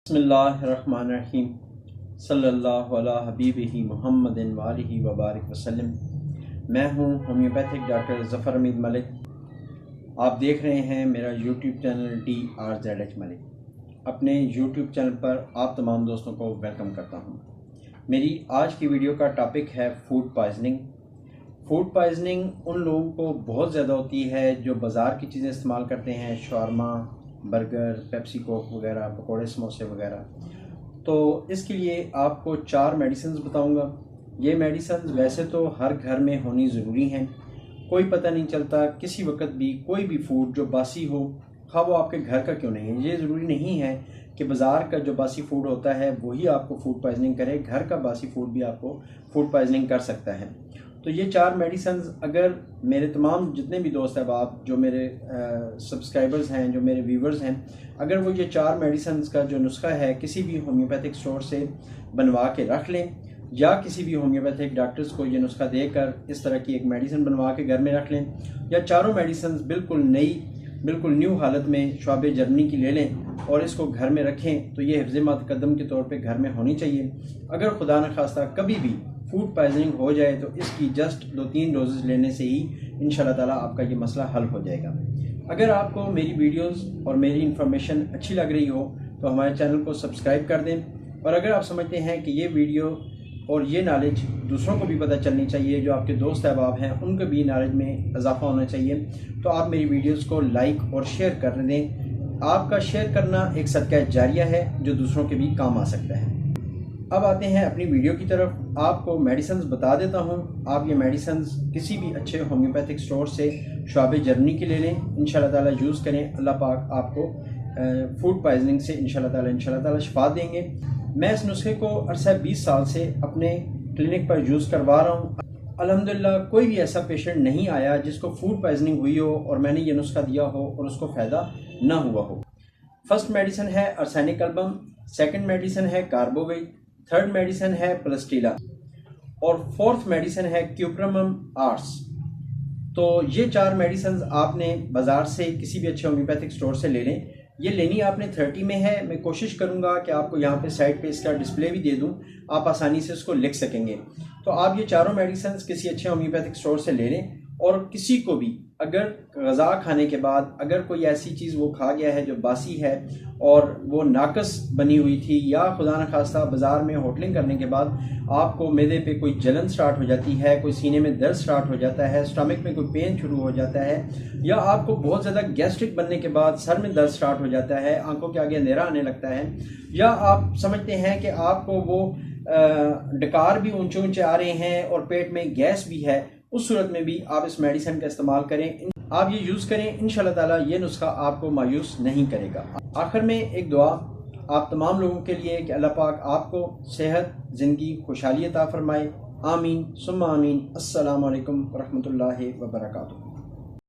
بسم اللہ الرحمن الرحیم صلی اللہ علی حبیبہ محمد وآلہ وبارک وسلم۔ میں ہوں ہومیوپیتھک ڈاکٹر ظفر حمید ملک۔ آپ دیکھ رہے ہیں میرا یوٹیوب چینل Drzhmalik۔ اپنے یوٹیوب چینل پر آپ تمام دوستوں کو ویلکم کرتا ہوں۔ میری آج کی ویڈیو کا ٹاپک ہے فوڈ پوائزننگ۔ فوڈ پوائزننگ ان لوگوں کو بہت زیادہ ہوتی ہے جو بازار کی چیزیں استعمال کرتے ہیں، شاورما، برگر، پیپسی کوک وغیرہ، پکوڑے سموسے وغیرہ۔ تو اس کے لیے آپ کو 4 میڈیسنز بتاؤں گا۔ یہ میڈیسنز ویسے تو ہر گھر میں ہونی ضروری ہیں۔ کوئی پتہ نہیں چلتا کسی وقت بھی کوئی بھی فوڈ جو باسی ہو، خواہ وہ آپ کے گھر کا کیوں نہیں ہے، یہ ضروری نہیں ہے کہ بازار کا جو باسی فوڈ ہوتا ہے وہی آپ کو فوڈ پوائزننگ کرے، گھر کا باسی فوڈ بھی آپ کو فوڈ پوائزننگ کر سکتا ہے۔ تو یہ 4 میڈیسنز اگر میرے تمام جتنے بھی دوست احباب جو میرے سبسکرائبرز ہیں، جو میرے ویورز ہیں، اگر وہ یہ 4 میڈیسنز کا جو نسخہ ہے کسی بھی ہومیوپیتھک اسٹور سے بنوا کے رکھ لیں، یا کسی بھی ہومیوپیتھک ڈاکٹرز کو یہ نسخہ دے کر اس طرح کی ایک میڈیسن بنوا کے گھر میں رکھ لیں، یا چاروں میڈیسنز بالکل نیو حالت میں شعبے جرمنی کی لے لیں اور اس کو گھر میں رکھیں، تو یہ حفظ مقدم کے طور پہ گھر میں ہونی چاہیے۔ اگر خدا نخواستہ کبھی بھی فوڈ پوائزننگ ہو جائے تو اس کی جسٹ 2-3 ڈوزز لینے سے ہی انشاءاللہ تعالیٰ آپ کا یہ مسئلہ حل ہو جائے گا۔ اگر آپ کو میری ویڈیوز اور میری انفارمیشن اچھی لگ رہی ہو تو ہمارے چینل کو سبسکرائب کر دیں، اور اگر آپ سمجھتے ہیں کہ یہ ویڈیو اور یہ نالج دوسروں کو بھی پتہ چلنی چاہیے، جو آپ کے دوست احباب ہیں ان کو بھی نالج میں اضافہ ہونا چاہیے، تو آپ میری ویڈیوز کو لائک اور شیئر کر دیں۔ آپ کا شیئر کرنا ایک صدقہ جاریہ ہے جو دوسروں کے بھی کام آ سکتا ہے۔ اب آتے ہیں اپنی ویڈیو کی طرف۔ آپ کو میڈیسنز بتا دیتا ہوں۔ آپ یہ میڈیسنز کسی بھی اچھے ہومیوپیتھک اسٹور سے شعبے جرمنی کے لے لیں، انشاءاللہ تعالیٰ یوز کریں، اللہ پاک آپ کو فوڈ پوائزننگ سے انشاءاللہ تعالیٰ شفا دیں گے۔ میں اس نسخے کو عرصہ 20 سال سے اپنے کلینک پر یوز کروا رہا ہوں۔ الحمدللہ کوئی بھی ایسا پیشنٹ نہیں آیا جس کو فوڈ پوائزننگ ہوئی ہو اور میں نے یہ نسخہ دیا ہو اور اس کو فائدہ نہ ہوا ہو۔ فرسٹ میڈیسن ہے ارسینک البم، سیکنڈ میڈیسن ہے کاربوویٹ، تھرڈ میڈیسن ہے پلسٹیلا، اور فورتھ میڈیسن ہے کیوپرمم آرٹس۔ تو یہ 4 میڈیسنز آپ نے بازار سے کسی بھی اچھے ہومیوپیتھک اسٹور سے لے لیں۔ یہ لینی آپ نے 30 میں ہے۔ میں کوشش کروں گا کہ آپ کو یہاں پہ سائڈ پہ اس کا ڈسپلے بھی دے دوں، آپ آسانی سے اس کو لکھ سکیں گے۔ تو آپ یہ 4 میڈیسنز کسی اچھے ہومیوپیتھک اسٹور سے لے لیں، اور کسی کو بھی اگر غذا کھانے کے بعد اگر کوئی ایسی چیز وہ کھا گیا ہے جو باسی ہے اور وہ ناقص بنی ہوئی تھی، یا خدا نخواستہ بازار میں ہوٹلنگ کرنے کے بعد آپ کو معدے پہ کوئی جلن سٹارٹ ہو جاتی ہے، کوئی سینے میں درد سٹارٹ ہو جاتا ہے، اسٹمک میں کوئی پین شروع ہو جاتا ہے، یا آپ کو بہت زیادہ گیسٹرک بننے کے بعد سر میں درد سٹارٹ ہو جاتا ہے، آنکھوں کے آگے اندھیرا آنے لگتا ہے، یا آپ سمجھتے ہیں کہ آپ کو وہ ڈکار بھی اونچے اونچے آ رہے ہیں اور پیٹ میں گیس بھی ہے، اس صورت میں بھی آپ اس میڈیسن کا استعمال کریں۔ آپ یہ یوز کریں، انشاءاللہ تعالیٰ یہ نسخہ آپ کو مایوس نہیں کرے گا۔ آخر میں ایک دعا آپ تمام لوگوں کے لیے کہ اللہ پاک آپ کو صحت، زندگی، خوشحالی عطا فرمائے۔ آمین ثم آمین۔ السلام علیکم ورحمۃ اللہ وبرکاتہ۔